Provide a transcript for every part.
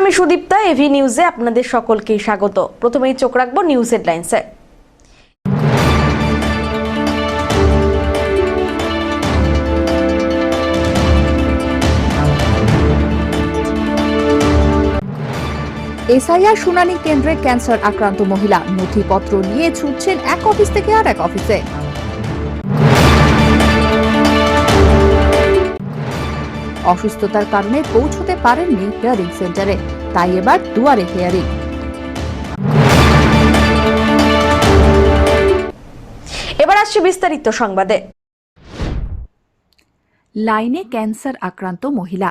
আমি সুদীপ্তা, এভি নিউজে আপনাদের সকলকে স্বাগত। প্রথমেই চোখ রাখবো নিউজ হেডলাইন্সে। এসআইআর শুনানি কেন্দ্রে ক্যান্সার আক্রান্ত মহিলা, নথিপত্র নিয়ে ছুটছেন এক অফিস থেকে আর এক অফিসে। অসুস্থতার কারণে পৌঁছতে পারেননি হিয়ারিং সেন্টারে, তাই এবার দুয়ারে হিয়ারিং। এবার আসছে বিস্তারিত সংবাদে। লাইনে ক্যান্সার আক্রান্ত মহিলা,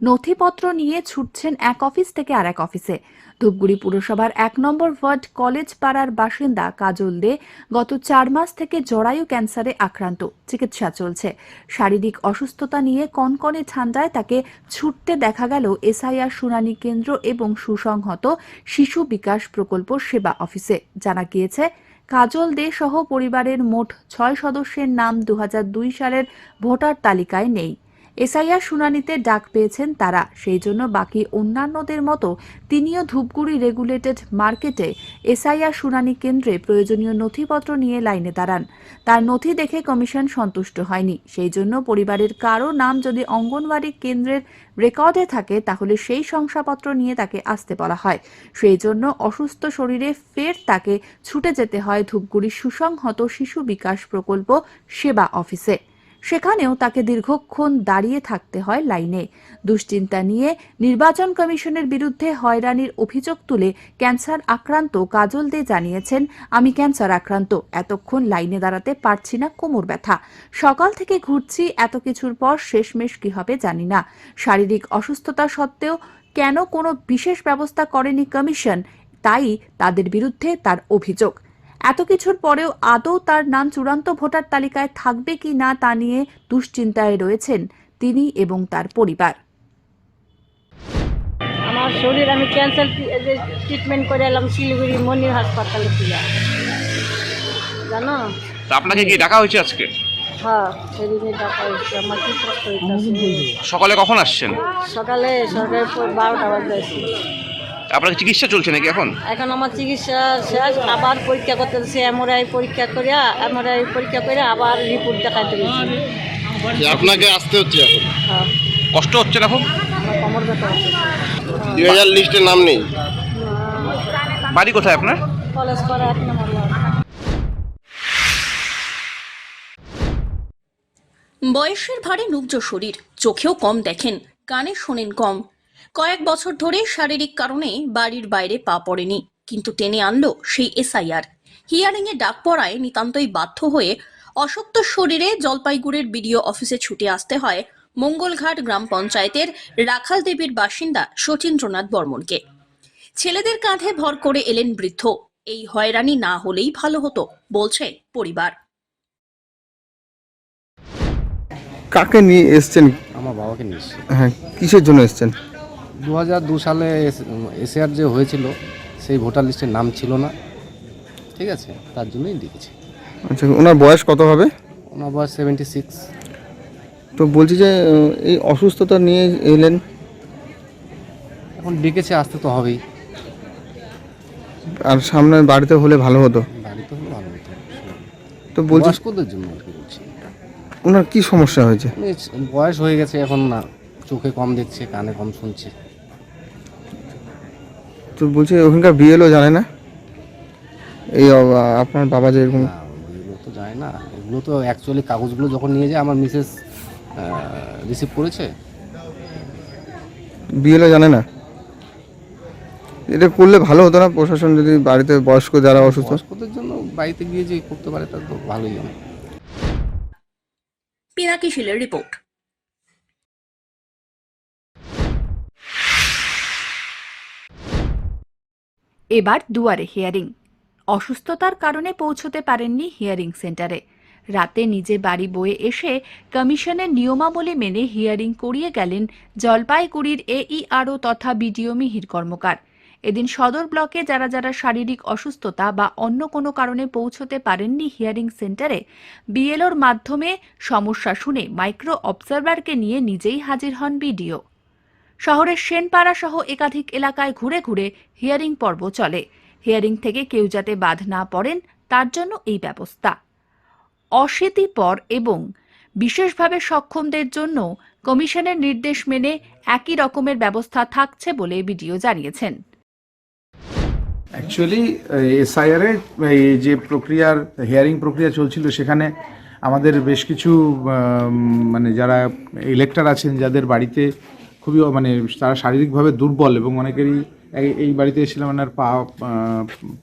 নথিপত্র নিয়ে ছুটছেন এক অফিস থেকে আর এক অফিসে। ধূপগুড়ি পুরসভার ১ নম্বর ওয়ার্ড কলেজ পাড়ার বাসিন্দা কাজল দে গত ৪ মাস থেকে জরায়ু ক্যান্সারে আক্রান্ত, চিকিৎসা চলছে। শারীরিক অসুস্থতা নিয়ে কনকনে ঠান্ডায় তাকে ছুটতে দেখা গেল এসআইআর শুনানি কেন্দ্র এবং সুসংহত শিশু বিকাশ প্রকল্প সেবা অফিসে। জানা গিয়েছে, কাজল দে সহ পরিবারের মোট ৬ সদস্যের নাম ২০০২ সালের ভোটার তালিকায় নেই। এসআইআর শুনানিতে ডাক পেয়েছেন তারা, সেই জন্য বাকি অন্যান্যদের মতো তিনিও ধূপগুড়ি রেগুলেটেড মার্কেটে এসআইআর শুনানি কেন্দ্রে প্রয়োজনীয় নথিপত্র নিয়ে লাইনে দাঁড়ান। তার নথি দেখে কমিশন সন্তুষ্ট হয়নি, সেই জন্য পরিবারের কারো নাম যদি অঙ্গনওয়াড়ি কেন্দ্রের রেকর্ডে থাকে তাহলে সেই শংসাপত্র নিয়ে তাকে আসতে বলা হয়। সেই জন্য অসুস্থ শরীরে ফের তাকে ছুটে যেতে হয় ধূপগুড়ি সুসংহত শিশু বিকাশ প্রকল্প সেবা অফিসে। সেখানেও তাকে দীর্ঘক্ষণ দাঁড়িয়ে থাকতে হয় লাইনে। দুশ্চিন্তা নিয়ে নির্বাচন কমিশনের বিরুদ্ধে হয়রানির অভিযোগ তুলে ক্যান্সার আক্রান্ত কাজল দে জানিয়েছেন, আমি ক্যান্সার আক্রান্ত, এতক্ষণ লাইনে দাঁড়াতে পারছি না, কোমর ব্যথা, সকাল থেকে ঘুরছি, এত কিছুর পর শেষমেশ কি হবে জানি না। শারীরিক অসুস্থতা সত্ত্বেও কেন কোনো বিশেষ ব্যবস্থা করেনি কমিশন, তাই তাদের বিরুদ্ধে তার অভিযোগ। এত কিছুর পরেও আদৌ তার নাম চূড়ান্ত ভোটার তালিকায় থাকবে কি না তা নিয়ে দুশ্চিন্তায় রয়েছেন তিনি এবং তার পরিবার। আমার শরীর, আমি ক্যান্সার ট্রিটমেন্ট করে এলাম শিলিগুড়ি মনির হাসপাতালে থেকে, জানো। তা আপনাকে কি ডাকা হয়েছে আজকে? হ্যাঁ, সেদিনে ডাকা হয়েছে। আমার কি কষ্ট হইতেছে। সকালে কখন আসছেন? সকালে 12টা বাজে। আপনার চিকিৎসা চলছে নাকি এখন? এখন আমার চিকিৎসা শেষ, আবার পরীক্ষা করতেছে, এমআরআই পরীক্ষা করে আবার রিপোর্ট দেখাতে গেছি। আপনাকে আসতে হচ্ছে এখন? হ্যাঁ। কষ্ট হচ্ছে না খুব? আমার কোমর ব্যথা হচ্ছে। 2000 লিস্টে নাম নেই? বাড়ি কোথায় আপনার? কলেজ করা 1 নম্বর ওয়ার্ড। বয়সের ভারে নুব্জ শরীর, চোখেও কম দেখেন, কানে শোনেন কম। কয়েক বছর ধরে শারীরিক কারণে বাড়ির বাইরে পা পড়েনি, কিন্তু টেনে আনলো সেই এসআইআর। হিয়ারিংয়ে ডাক পড়ায় নিতান্তই বাধ্য হয়ে অশক্ত শরীরে জলপাইগুড়ির বিডিও অফিসে ছুটে আসতে হয় মঙ্গলঘাট গ্রাম পঞ্চায়েতের রাখাল দেবীর বাসিন্দা শচীন্দ্রনাথ বর্মনকে। ছেলেদের কাঁধে ভর করে এলেন বৃদ্ধ। এই হয়রানি না হলেই ভালো হতো বলছে পরিবার। কাকে নিয়ে এসছেন? আমার বাবাকে নিয়ে এসেছি। হ্যাঁ, কিসের জন্য এসছেন? 2002 সালে এসআইআর যে হয়েছিল সেই ভোটার লিস্টের নাম ছিল না, ঠিক আছে, তার জন্যই ডেকেছি। আচ্ছা, ওনার বয়স কত হবে? ওনার বয়স 76। তো বলছি যে এই অসুস্থতা নিয়ে এলেন, এখন ডেকেছে, আসতে তো হবেই। আর সামনে বাড়িতে হলে ভালো হতো। বাড়িতে হলে ভালো হতো। তো বলছি বয়স্কদের জন্য আর কি বলছি। ওনার কি সমস্যা হয়েছে? বয়স হয়ে গেছে, এখন না চোখে কম দেখছে, কানে কম শুনছে। তো বলছি ওখানকার বিএলও জানে না এই আপনার বাবা যে এরকম? না, এগুলো তো যায় না। এগুলো তো অ্যাকচুয়ালি কাগজগুলো যখন নিয়ে যায় আমার মিসেস রিসিভ করেছে। বিএলও জানে না? এটা করলে ভালো হতো না, প্রশাসন যদি বাড়িতে বয়স্ক যারা অসুস্থ, বয়স্কদের জন্য বাড়িতে গিয়ে যে করতে পারে তার তো ভালোই হবে। পিনাকি শীলের রিপোর্ট। এবার দুয়ারে হিয়ারিং। অসুস্থতার কারণে পৌঁছতে পারেননি হিয়ারিং সেন্টারে। রাতে নিজে বাড়ি বয়ে এসে কমিশনের নিয়মাবলী মেনে হিয়ারিং করিয়ে গেলেন জলপাইগুড়ির এইআরও তথা বিডিও মিহির কর্মকার। এদিন সদর ব্লকে যারা যারা শারীরিক অসুস্থতা বা অন্য কোনো কারণে পৌঁছতে পারেননি হিয়ারিং সেন্টারে, বিএলওর মাধ্যমে সমস্যা শুনে মাইক্রো অবজারভারকে নিয়ে নিজেই হাজির হন বিডিও। শহরের সেনপাড়া সহ একাধিক এলাকায় ঘুরে ঘুরে হিয়ারিং পর্ব চলে। হিয়ারিং থেকে কেউ যাতে বাদ না পড়েন তার জন্য এই ব্যবস্থা। অশীতিপর এবং বিশেষভাবে সক্ষমদের জন্য কমিশনের নির্দেশ মেনে একই রকমের ব্যবস্থা থাকছে বলে বিডিও জানিয়েছেন। অ্যাকচুয়ালি এসআইআর এর এই যে প্রক্রিয়ার হিয়ারিং প্রক্রিয়া চলছিল সেখানে আমাদের বেশ কিছু মানে যারা ইলেক্টর আছেন যাদের বাড়িতে খুবই মানে তারা শারীরিকভাবে দুর্বল এবং অনেকেরই এই বাড়িতে এসেছিলাম ওনার পা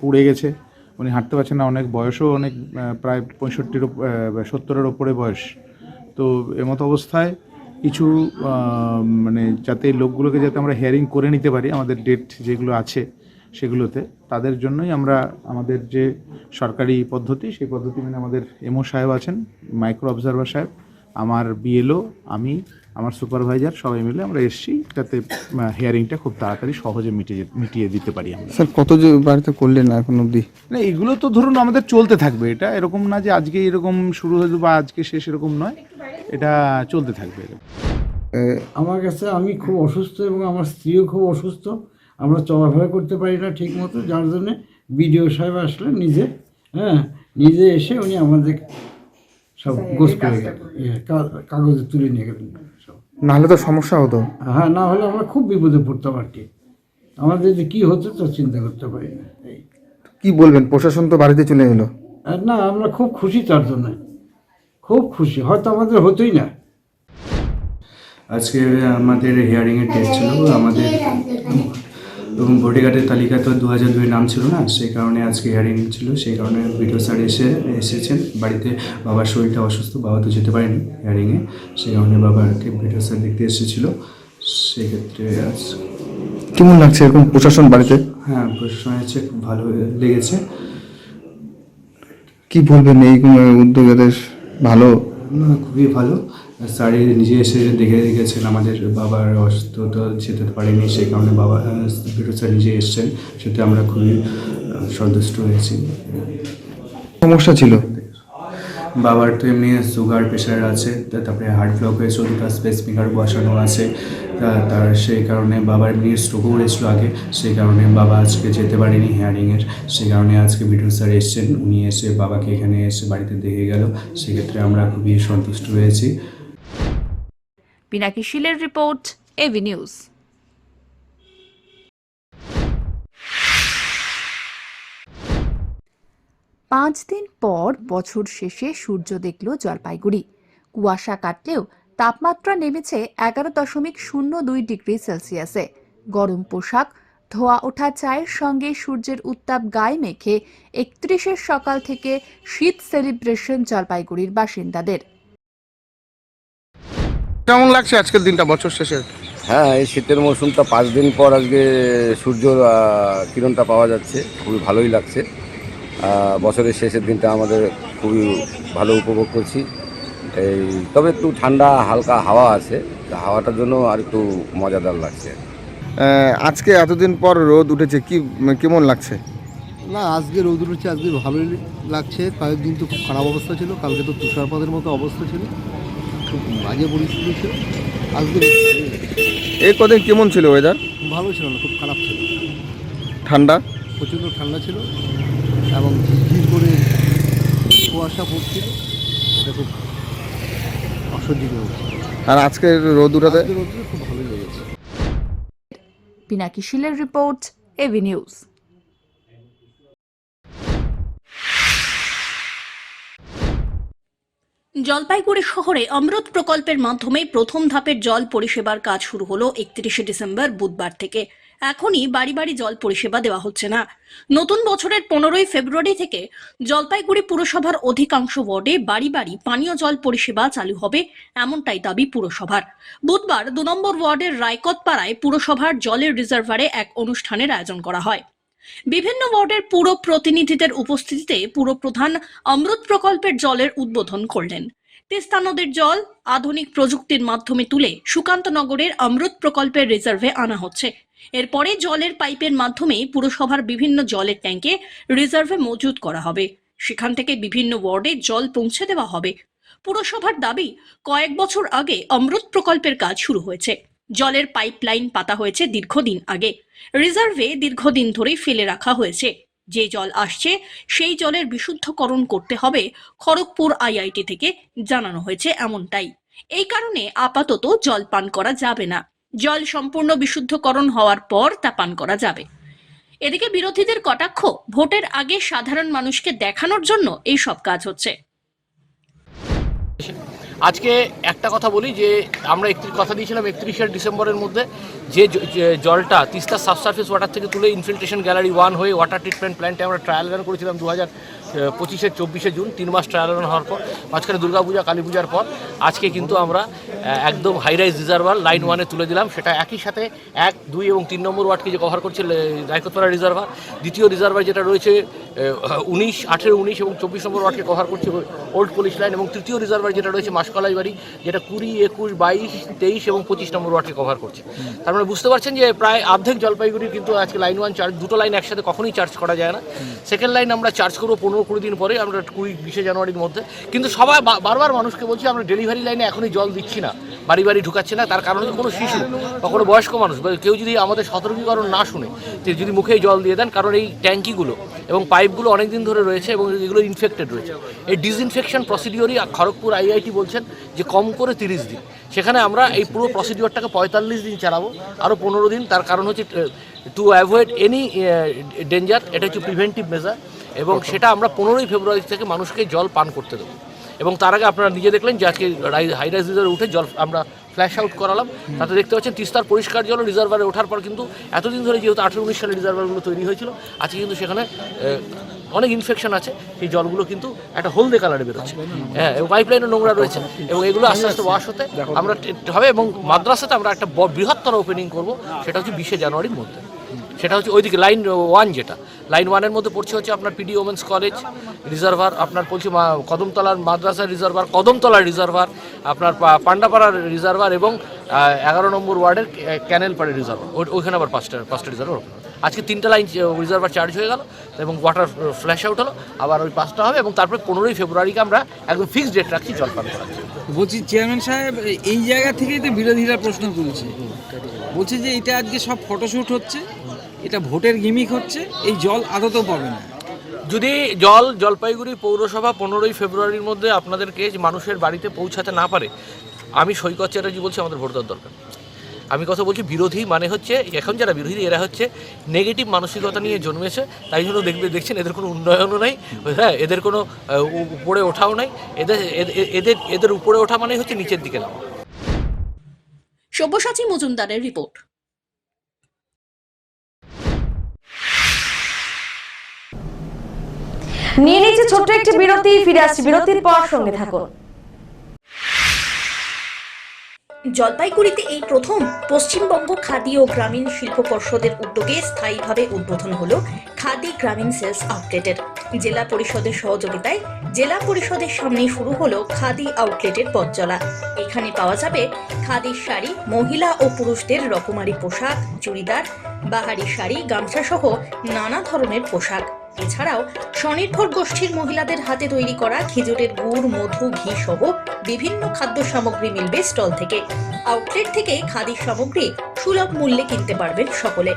পুড়ে গেছে, উনি হাঁটতে পারছেন না, অনেক বয়সও অনেক প্রায় 65-70-এর ওপরে বয়স। তো এমতো অবস্থায় কিছু মানে যাতে লোকগুলোকে যাতে আমরা হিয়ারিং করে নিতে পারি আমাদের ডেট যেগুলো আছে সেগুলোতে, তাদের জন্যই আমরা আমাদের যে সরকারি পদ্ধতি সেই পদ্ধতি মেনে আমাদের এমও সাহেব আছেন, মাইক্রো অবজারভার সাহেব, আমার বিএলও, আমি, আমার সুপারভাইজার সবাই মিলে আমরা এসেছি যাতে হিয়ারিংটা খুব তাড়াতাড়ি সহজে মিটিয়ে দিতে পারি আমরা। স্যার কত যে বাড়িতে করলেন না এখন অবধি? না এগুলো তো ধরুন আমাদের চলতে থাকবে, এটা এরকম না যে আজকে এরকম শুরু হয়ে বা আজকে শেষ, এরকম নয়, এটা চলতে থাকবে। আমার কাছে আমি খুব অসুস্থ এবং আমার স্ত্রীও খুব অসুস্থ, আমরা চলাফেরা করতে পারি না ঠিক মতো, যার জন্যে বিডিও সাহেব আসলে নিজে এসে উনি আমাদের সব গোছ করে গেলেন, কাগজে তুলে নিয়ে গেলেন সব। নাহলে তো সমস্যা হতো। হ্যাঁ, না হলে আমরা খুব বিপদে পড়তাম আর কি, আমাদের যে কী হতো তো চিন্তা করতে পারি না। কি বলবেন, প্রশাসন তো বাড়িতে চলে এলো। না আমরা খুব খুশি, তার জন্য খুব খুশি, হয়তো আমাদের হতোই না। আজকে আমাদের হিয়ারিংয়ের ডেট ছিল, আমাদের ভোটার কার্ডের তালিকা তো 2002 নাম ছিল না, সেই কারণে আজকে হিয়ারিং ছিল, সেই কারণে বিডিও স্যার এসেছেন বাড়িতে। বাবার শরীরটা অসুস্থ, বাবা তো যেতে পারেনি হিয়ারিংয়ে, সেই কারণে বাবাকে বিডিও স্যার দেখতে এসেছিল। সেক্ষেত্রে আজ কেমন লাগছে এরকম প্রশাসন বাড়িতে? হ্যাঁ, প্রশাসন হচ্ছে খুব ভালো লেগেছে। কি বলবেন এই উদ্যোগের? ভালো, খুবই ভালো। স্যার নিজে এসে দেখে গেছেন আমাদের বাবার অসুস্থ, তো যেতে পারেনি, সেই কারণে বাবা বিডিও স্যার নিজে এসছেন, সেটা আমরা খুবই সন্তুষ্ট হয়েছি। সমস্যা ছিল বাবার তো এমনি সুগার প্রেশার আছে, তারপরে হার্ট ব্লক হয়েছে, দুটো স্পেসমিকার বসানো আছে, তার সেই কারণে বাবার এমনি স্ট্রোকও হয়েছিল আগে, সেই কারণে বাবা আজকে যেতে পারেনি হিয়ারিংয়ের, সেই কারণে আজকে বিডিও স্যার এসছেন, উনি এসে বাবাকে এখানে এসে বাড়িতে দেখে গেল, সেক্ষেত্রে আমরা খুবই সন্তুষ্ট হয়েছি। পিনাকি শীলের রিপোর্ট, এভি নিউজ। পাঁচ দিন পর বছর শেষে সূর্য দেখল জলপাইগুড়ি। কুয়াশা কাটলেও তাপমাত্রা নেমেছে 11.02 ডিগ্রি সেলসিয়াসে। গরম পোশাক, ধোয়া ওঠা চায়ের সঙ্গে সূর্যের উত্তাপ গায়ে মেখে 31 সকাল থেকে শীত সেলিব্রেশন জলপাইগুড়ির বাসিন্দাদের। কেমন লাগছে আজকের দিনটা বছর শেষে? হ্যাঁ, এই শীতের মৌসুমটা 5 দিন পর আজকে সূর্যর কিরণটা পাওয়া যাচ্ছে, খুবই ভালোই লাগছে। বছরের শেষের দিনটা আমাদের খুবই ভালো উপভোগ করছি। তবে একটু ঠান্ডা হালকা হাওয়া আছে, হাওয়াটার জন্য আর একটু মজাদার লাগছে। আজকে এতদিন পর রোদ উঠেছে, কেমন লাগছে? না, আজকে রোদ উঠেছে, আজকে ভালোই লাগছে। কয়েকদিন তো খুব খারাপ অবস্থা ছিল, কালকে তো তুষারপাতের মতো অবস্থা ছিল, খুব বাজে পরিস্থিতি ছিল। আজকে এই কদিন কেমন ছিল ওয়েদার? ভালো ছিল না, খুব খারাপ ছিল। ঠান্ডা, প্রচণ্ড ঠান্ডা ছিল এবং ঝিরঝির করে কুয়াশা পড়ছিল, এটা খুব অসহ্য হচ্ছে। আর আজকে রোদ উঠাতে খুব ভালোই লেগেছে। পিনাকি শীলের রিপোর্ট, এভি নিউজ। জলপাইগুড়ি শহরে অমৃত প্রকল্পের মাধ্যমে প্রথম ধাপের জল পরিষেবার কাজ শুরু হলো 31 ডিসেম্বর বুধবার থেকে। এখনই বাড়ি বাড়ি জল পরিষেবা দেওয়া হচ্ছে না। নতুন বছরের 15 ফেব্রুয়ারি থেকে জলপাইগুড়ি পুরসভার অধিকাংশ ওয়ার্ডে বাড়ি বাড়ি পানীয় জল পরিষেবা চালু হবে, এমনটাই দাবি পুরসভার। বুধবার 2 নম্বর ওয়ার্ডের রায়কতপাড়ায় পুরসভার জলের রিজার্ভারে এক অনুষ্ঠানের আয়োজন করা হয়। বিভিন্ন ওয়ার্ডের পুর প্রতিনিধিদের উপস্থিতিতে পুরপ্রধান অমৃত প্রকল্পের জলের উদ্বোধন করলেন। তিস্তা নদীর জল আধুনিক প্রযুক্তির মাধ্যমে তুলে সুকান্তনগরের অমৃত প্রকল্পের রিজার্ভে আনা হচ্ছে। এরপরে জলের পাইপের মাধ্যমে পুরসভার বিভিন্ন জলের ট্যাঙ্কে রিজার্ভে মজুত করা হবে, সেখান থেকে বিভিন্ন ওয়ার্ডে জল পৌঁছে দেওয়া হবে। পুরসভার দাবি, কয়েক বছর আগে অমৃত প্রকল্পের কাজ শুরু হয়েছে, জলের পাইপলাইন পাতা হয়েছে দীর্ঘদিন আগে, রিজার্ভে দীর্ঘদিন ধরেই ফেলে রাখা হয়েছে। যে জল আসছে সেই জলের বিশুদ্ধকরণ করতে হবে খড়গপুর আইআইটি থেকে জানানো হয়েছে এমনটাই। এই কারণে আপাতত জল পান করা যাবে না, জল সম্পূর্ণ বিশুদ্ধকরণ হওয়ার পর তা পান করা যাবে। এদিকে বিরোধীদের কটাক্ষ, ভোটের আগে সাধারণ মানুষকে দেখানোর জন্য এই সব কাজ হচ্ছে। আজকে একটা কথা বলি যে আমরা কথা দিয়েছিলাম 31শে ডিসেম্বরের মধ্যে যে জলটা তিস্তা সাবসারফেস ওয়াটার থেকে তুলে ইনফিল্ট্রেশন গ্যালারি 1 হয়ে ওয়াটার ট্রিটমেন্ট প্ল্যান্টে আমরা ট্রায়াল রান করেছিলাম 2025-24 জুন, 3 মাস ট্রায়াল রান হওয়ার পর, মাঝখানে দুর্গাপূজা কালী পূজার পর আজকে কিন্তু আমরা একদম হাইরাইজ রিজার্ভার লাইন 1-এ তুলে দিলাম। সেটা একই সাথে 1, 2 এবং 3 নম্বর ওয়ার্ডকে যে কভার করছে রায়কোতপাড়া রিজার্ভার, দ্বিতীয় রিজার্ভার যেটা রয়েছে 19, 18, 19 এবং 24 নম্বর ওয়ার্ডকে কভার করছে ওল্ড পুলিশ লাইন, এবং তৃতীয় রিজার্ভার যেটা রয়েছে মাসকলাই বাড়ি, যেটা 20, 21, 22, 23 এবং 25 নম্বর ওয়ার্ডকে কভার করছে। তার মানে বুঝতে পারছেন যে প্রায় অর্ধেক জলপাইগুড়ির কিন্তু আজকে লাইন 1 চার্জ, দুটো লাইন একসাথে কখনোই চার্জ করা যায় না। সেকেন্ড লাইন আমরা চার্জ করবো 15-20 দিন পরে, আমরা 20 জানুয়ারির মধ্যে। কিন্তু সবাই বারবার মানুষকে বলছি আমরা ডেলিভারি লাইনে এখনই জল দিচ্ছি না, বাড়ি বাড়ি ঢুকাচ্ছে না। তার কারণে কোনো শিশু বা কোনো বয়স্ক মানুষ বা কেউ যদি আমাদের সতর্কীকরণ না শুনে যদি মুখেই জল দিয়ে দেন, কারণ এই ট্যাঙ্কিগুলো এবং পাইপগুলো অনেক দিন ধরে রয়েছে এবং এগুলো ইনফেক্টেড রয়েছে। এই ডিসইনফেকশন প্রসিডিওরই খড়গপুর আইআইটি বলছেন যে কম করে 30 দিন, সেখানে আমরা এই পুরো প্রসিডিওরটাকে 45 দিন চালাবো, আরও 15 দিন। তার কারণ হচ্ছে টু অ্যাভয়েড এনি ডেঞ্জার, এটা হচ্ছে প্রিভেন্টিভ মেজার, এবং সেটা আমরা 15ই ফেব্রুয়ারি থেকে মানুষকে জল পান করতে দেবো। এবং তার আগে আপনারা নিজে দেখলেন যে আজকে হাইরাইজ রিজার্ভে উঠে জল আমরা ফ্ল্যাশ আউট করালাম, তাতে দেখতে পাচ্ছেন তিস্তার পরিষ্কার জল রিজার্ভারে ওঠার পর কিন্তু এতদিন ধরে যেহেতু 18-19 সালে রিজার্ভারগুলো তৈরি হয়েছিল, আজকে কিন্তু সেখানে অনেক ইনফেকশন আছে, সেই জলগুলো কিন্তু একটা হলদে কালারে বেরোচ্ছে, হ্যাঁ, এবং পাইপলাইনে নোংরা রয়েছে, এবং এগুলো আস্তে আস্তে ওয়াশ হতে আমরা হবে। এবং মাদ্রাসাতে আমরা একটা বৃহত্তর ওপেনিং করব, সেটা হচ্ছে 20 জানুয়ারির মধ্যে। সেটা হচ্ছে ওইদিকে লাইন 1, যেটা লাইন 1-এর মধ্যে পড়ছে হচ্ছে আপনার পিডি ওমেন্স কলেজ রিজার্ভার, আপনার পড়ছে কদমতলার মাদ্রাসার রিজার্ভার, কদমতলার রিজার্ভার, আপনার পান্ডাপাড়ার রিজার্ভার, এবং 11 নম্বর ওয়ার্ডের ক্যানেলপাড়ের রিজার্ভার, ওইখানে আবার পাঁচটা রিজার্ভার। আজকে 3টা লাইন রিজার্ভার চার্জ হয়ে গেল এবং ওয়াটার ফ্ল্যাশ আউট হলো, আবার ওই 5টা হবে, এবং তারপরে 15ই ফেব্রুয়ারিকে আমরা একদম ফিক্সড ডেট রাখছি জল পান করার। বলছি চেয়ারম্যান সাহেব, এই জায়গা থেকেই তো বিরোধীরা প্রশ্ন তুলছে, বলছে যে এটা আজকে সব ফটোশ্যুট হচ্ছে, এটা ভোটের গিমিক হচ্ছে, এই জল আদতেও পাবে না। যদি জলপাইগুড়ি পৌরসভা 15ই ফেব্রুয়ারির মধ্যে আপনাদেরকে মানুষের বাড়িতে পৌঁছাতে না পারে, আমি সৈকত চ্যাটার্জি বলছি আমাদের ভোট দেওয়ার দরকার। আমি কথা বলছি বিরোধী মানে হচ্ছে এখন যারা বিরোধী এরা হচ্ছে নেগেটিভ মানসিকতা নিয়ে জন্মেছে, তাই জন্য দেখছেন এদের কোনো উন্নয়নও নাই, হ্যাঁ, এদের কোনো উপরে ওঠাও নাই, এদের উপরে ওঠা মানে হচ্ছে নিচের দিকে নামা। সব্যসাচী মজুমদারের রিপোর্ট। নিয়ে নিচ্ছে ছোট্ট একটি বিরতি, ফিরে আসছি বিরতির পর, সঙ্গে থাকুন। জলপাইগুড়িতে এই প্রথম পশ্চিমবঙ্গ খাদি ও গ্রামীণ শিল্প পর্ষদের উদ্যোগে স্থায়ীভাবে উদ্বোধন হলো খাদি গ্রামীণ সেলস আউটলেটের। জেলা পরিষদের সহযোগিতায় জেলা পরিষদের সামনে শুরু হলো খাদি আউটলেটের পথ চলা। এখানে পাওয়া যাবে খাদির শাড়ি, মহিলা ও পুরুষদের রকমারি পোশাক, চুড়িদার, বাহারি শাড়ি, গামছা সহ নানা ধরনের পোশাক। এছাড়াও স্বনির্ভর গোষ্ঠীর মহিলাদের হাতে তৈরি করা খেজুরের গুড়, মধু, ঘি সহ বিভিন্ন খাদ্য সামগ্রী মিলবে স্টল থেকে। আউটলেট থেকে খাদির সামগ্রী সুলভ মূল্যে কিনতে পারবেন সকলে।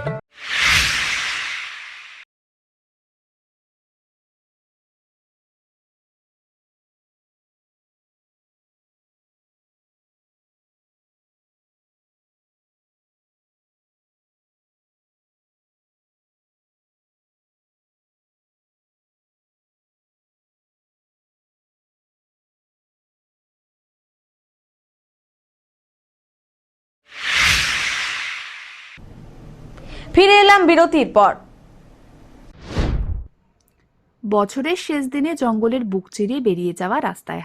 ফিরে এলাম বিরতির পর। বছরের শেষ দিনে জঙ্গলের বুক চিরিয়ে বেরিয়ে যাওয়া রাস্তায়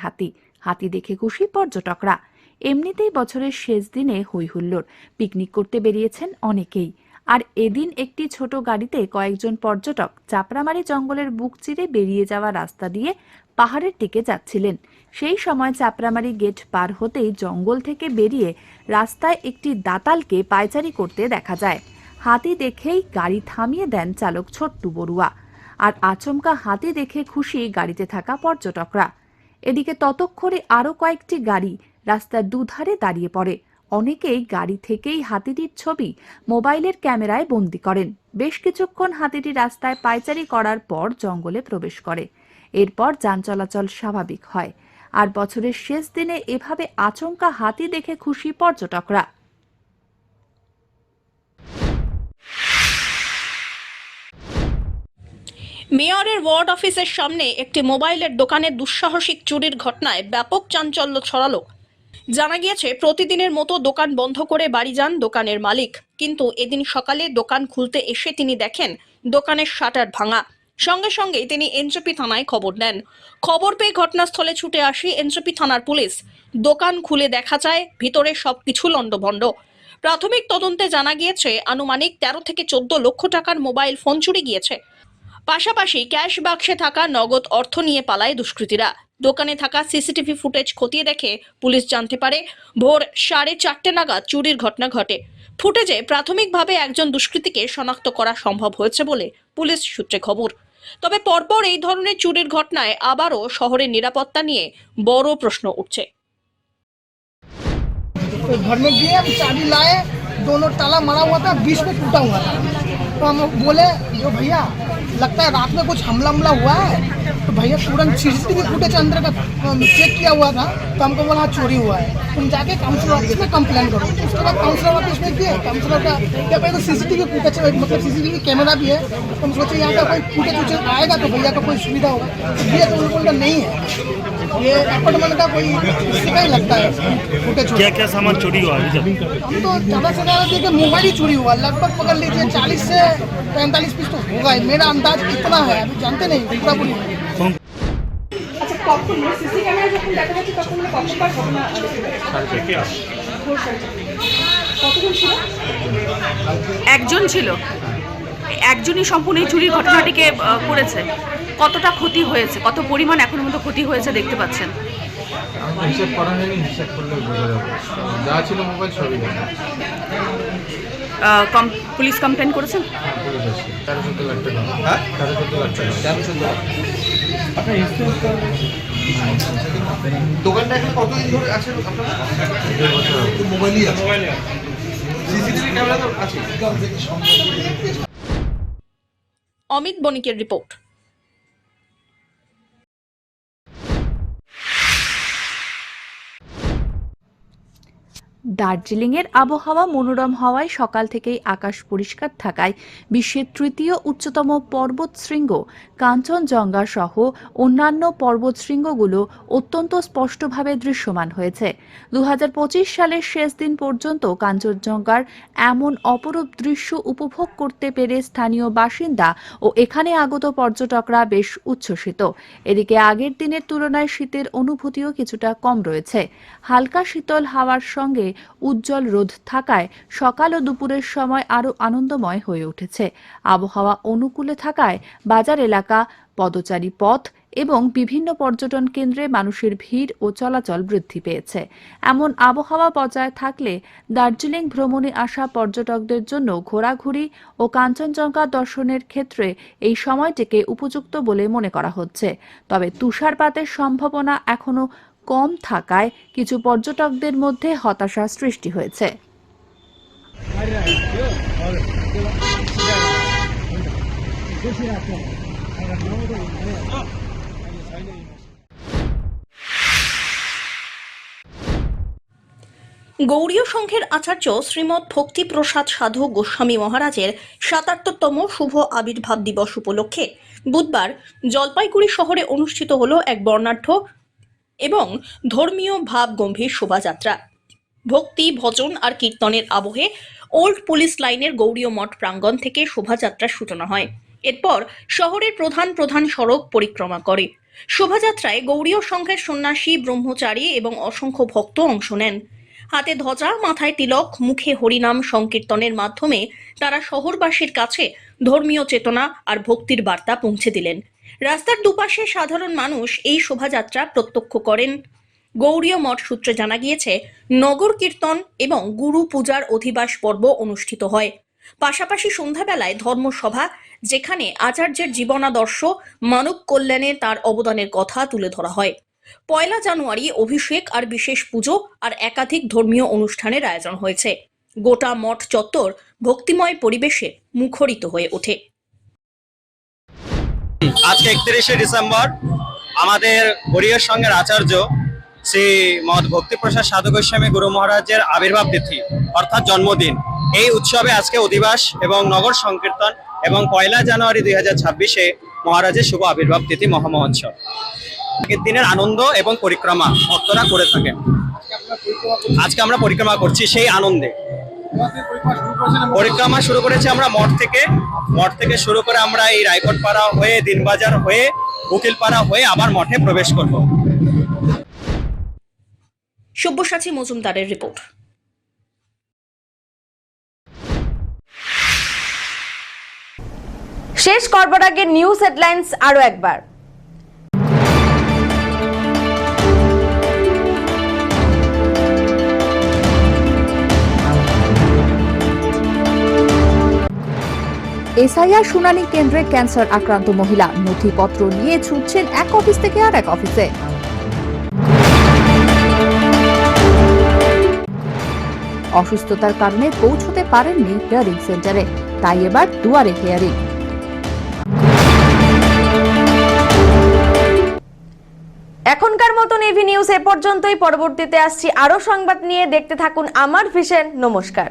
হাতি দেখে খুশি পর্যটকরা। এমনিতেই বছরের শেষ দিনে হই হুল্লোড়, পিকনিক করতে বেরিয়েছেন অনেকেই। আর এদিন একটি ছোট গাড়িতে কয়েকজন পর্যটক চাপড়ামারি জঙ্গলের বুক চিরে বেরিয়ে যাওয়া রাস্তা দিয়ে পাহাড়ের দিকে যাচ্ছিলেন। সেই সময় চাপড়ামারি গেট পার হতেই জঙ্গল থেকে বেরিয়ে রাস্তায় একটি দাতালকে পায়চারি করতে দেখা যায়। হাতি দেখেই গাড়ি থামিয়ে দেন চালক ছোট্টু বড়ুয়া। আর আচমকা হাতি দেখে খুশি গাড়িতে থাকা পর্যটকরা। এদিকে ততক্ষণে আরও কয়েকটি গাড়ি রাস্তার দুধারে দাঁড়িয়ে পড়ে। অনেকেই গাড়ি থেকেই হাতিটির ছবি মোবাইলের ক্যামেরায় বন্দী করেন। বেশ কিছুক্ষণ হাতিটি রাস্তায় পায়চারি করার পর জঙ্গলে প্রবেশ করে। এরপর যান চলাচল স্বাভাবিক হয়। আর বছরের শেষ দিনে এভাবে আচমকা হাতি দেখে খুশি পর্যটকরা। মেয়রের ওয়ার্ড অফিসের সামনে একটি মোবাইলের দোকানে দুঃসাহসিক চুরির ঘটনায় ব্যাপক চাঞ্চল্য ছড়ালো। জানা গিয়েছে, প্রতিদিনের মতো দোকান বন্ধ করে বাড়ি যান দোকানের মালিক, কিন্তু এদিন সকালে দোকান খুলতে এসে তিনি দেখেন দোকানের শাটার ভাঙা। সঙ্গে সঙ্গেই তিনি এনজেপি থানায় খবর নেন। খবর পেয়ে ঘটনাস্থলে ছুটে আসে এনজেপি থানার পুলিশ। দোকান খুলে দেখা যায় ভিতরে সবকিছু লণ্ডভণ্ড। প্রাথমিক তদন্তে জানা গিয়েছে আনুমানিক 13 থেকে 14 লক্ষ টাকার মোবাইল ফোন চুরি গিয়েছে। পাশাপাশি ক্যাশ বাক্সে থাকা নগদ অর্থ নিয়ে পালায় দুষ্কৃতীরা। দোকানে থাকা সিসিটিভি ফুটেজ খতিয়ে দেখে পুলিশ জানতে পারে ভোর 4:30 নাগাদ চুরির ঘটনা ঘটে। ফুটেজে প্রাথমিকভাবে একজন দুষ্কৃতীকে শনাক্ত করা সম্ভব হয়েছে বলে পুলিশ সূত্রে খবর। তবে পরপর এই ধরনের চুরির ঘটনায় আবারও শহরের নিরাপত্তা নিয়ে বড় প্রশ্ন উঠছে। घर में गए, हम चाबी लाए, दोनों ताला मारा हुआ था, बीच में टूटा हुआ था। तो हम बोले जो भैया लगता है रात में कुछ हमला हुआ है। तो भैया तुरंत सीसीटीवी फुटेज अंदर का चेक किया हुआ था, तो हमको बोला हाँ चोरी हुआ है, तुम जाके काउंसिलर ऑफिस में कंप्लेन करो। उसके बाद काउंसिलर ऑफिस में किए, काउंसिलर का क्या पहले तो सीसीटीवी फुटेज मतलब सीसीटीवी कैमरा भी है, तो हम सोचे यहाँ का कोई फुटेज आएगा तो भैया का कोई सुविधा होगा। ये तो उनको नहीं है, ये अपार्टमेंट का कोई किसी का ही लगता है फुटेज। क्या क्या सामान चोरी हुआ अभी तक? हम तो ज़्यादा से ज़्यादा देखिए मोबाइल ही चोरी हुआ, लगभग पकड़ लीजिए 40 से 45 पीस तो होगा, मेरा अंदाज कितना है अभी जानते नहीं पूरा पूरी। আচ্ছা, কখন সিসি ক্যামেরা যখন দেখা যাচ্ছে তখন কতবার ঘটনা কতজন ছিল? একজন ছিল, একজনই সম্পূর্ণ এই চুরির ঘটনাটিকে করেছে। কতটা ক্ষতি হয়েছে, কত পরিমাণ এখন মতো ক্ষতি হয়েছে দেখতে পাচ্ছেন? হিসাব করা হয়নি, হিসাব করলে বোঝা যাবে। যা ছিল মোবাইল সবই গেছে। পুলিশ কমপ্লেন করেছেন? 13-14 লাখ টাকা। হ্যাঁ 13-14 লাখ টাকা। 13-14 লাখ। দোকানটা এখন কতদিন ধরে আছে আপনারা? 1.5 বছর। মোবাইলই আছে, সিসিটিভি ক্যামেরা তো আছে। অমিত বণিকের রিপোর্ট। দার্জিলিংয়ের আবহাওয়া মনোরম হওয়ায় সকাল থেকেই আকাশ পরিষ্কার থাকায় বিশ্বের তৃতীয় উচ্চতম পর্বতশৃঙ্গ কাঞ্চনজঙ্ঘা সহ অন্যান্য পর্বতশৃঙ্গগুলো অত্যন্ত স্পষ্টভাবে দৃশ্যমান হয়েছে। 2025 সালের শেষ দিন পর্যন্ত কাঞ্চনজঙ্ঘার এমন অপরূপ দৃশ্য উপভোগ করতে পেরে স্থানীয় বাসিন্দা ও এখানে আগত পর্যটকরা বেশ উচ্ছ্বসিত। এদিকে আগের দিনের তুলনায় শীতের অনুভূতিও কিছুটা কম রয়েছে। হালকা শীতল হাওয়ার সঙ্গে উজ্জ্বল রোদ থাকায় সকাল ও দুপুরের সময় আরও আনন্দময় হয়ে উঠেছে। আবহাওয়া অনুকূলে থাকায় বাজার এলাকা, পদচারী পথ এবং বিভিন্ন পর্যটন কেন্দ্রে মানুষের ভিড় ও চলাচল বৃদ্ধি পেয়েছে। এমন আবহাওয়া বজায় থাকলে দার্জিলিং ভ্রমণে আসা পর্যটকদের জন্য ঘোরাঘুরি ও কাঞ্চনজঙ্ঘা দর্শনের ক্ষেত্রে এই সময়টিকে উপযুক্ত বলে মনে করা হচ্ছে। তবে তুষারপাতের সম্ভাবনা এখনও কম থাকায় কিছু পর্যটকদের মধ্যে হতাশা সৃষ্টি হয়েছে। গৌড়ীয় সংঘের আচার্য শ্রীমৎ ভক্তিপ্রসাদ সাধু গোস্বামী মহারাজের ৭৭তম শুভ আবির্ভাব দিবস উপলক্ষে বুধবার জলপাইগুড়ি শহরে অনুষ্ঠিত হল এক বর্ণাঢ্য এবং ধর্মীয় ভাব গম্ভীর শোভাযাত্রা। ভক্তি, ভজন আর কীর্তনের আবহে ওল্ড পুলিশ লাইনের গৌড়ীয় মঠ প্রাঙ্গণ থেকে শোভাযাত্রার সূচনা হয়। এরপর শহরের প্রধান প্রধান সড়ক পরিক্রমা করে। শোভাযাত্রায় গৌড়ীয় সংঘের সন্ন্যাসী, ব্রহ্মচারী এবং অসংখ্য ভক্ত অংশ নেন। হাতে ধ্বজা, মাথায় তিলক, মুখে হরিনাম সংকীর্তনের মাধ্যমে তারা শহরবাসীর কাছে ধর্মীয় চেতনা আর ভক্তির বার্তা পৌঁছে দিলেন। রাস্তার দুপাশে সাধারণ মানুষ এই শোভাযাত্রা প্রত্যক্ষ করেন। গৌড়ীয় মঠ সূত্রে জানা গিয়েছে, নগর কীর্তন এবং গুরু পূজার অধিবাস পর্ব অনুষ্ঠিত হয়। পাশাপাশি সন্ধ্যাবেলায় ধর্মসভা, যেখানে আচার্যের জীবনাদর্শ, মানব কল্যাণে তার অবদানের কথা তুলে ধরা হয়। পয়লা জানুয়ারি অভিষেক আর বিশেষ পুজো আর একাধিক ধর্মীয় অনুষ্ঠানের আয়োজন হয়েছে। গোটা মঠ চত্বর ভক্তিময় পরিবেশে মুখরিত হয়ে ওঠে। আজকে 31শে ডিসেম্বর আমাদের হরিহর সংঘের আচার্য শ্রী মদ ভক্তিপ্রসাদ সাধু গোস্বামী গুরু মহারাজের আবির্ভাব তিথি অর্থাৎ জন্মদিন। এই উৎসবে আজকে অধিবাস এবং নগর সংকীর্তন এবং 1 জানুয়ারি 2026-এ মহারাজের শুভ আবির্ভাব তিথি মহামহোৎসব। আগের দিনের আনন্দ এবং পরিক্রমা ভক্তরা করে থাকেন। আজকে আমরা পরিক্রমা করছি সেই আনন্দে। পরিক্রমা শুরু করেছি আমরা মঠ থেকে শুরু করে আমরা এই রায়কোট পাড়া হয়ে দিনবাজার হয়ে উকিলপাড়া হয়ে আবার মঠে প্রবেশ করব। সব্যসাচী মজুমদারের রিপোর্ট। শেষ করবার আগে নিউজ হেডলাইন্স আরো একবার। এসআইআর শুনানি কেন্দ্রে ক্যান্সার আক্রান্ত মহিলা, নথিপত্র নিয়ে ছুটছেন এক অফিস থেকে আর এক অফিসে। অসুস্থতার কারণে পৌঁছতে পারেননি হিয়ারিং সেন্টারে, তাই এবার দুয়ারে হিয়ারিং। এখনকার মতন এভি নিউজ এ পর্যন্তই। পরবর্তীতে আসছি আরো সংবাদ নিয়ে। দেখতে থাকুন আমার ভিশন। নমস্কার।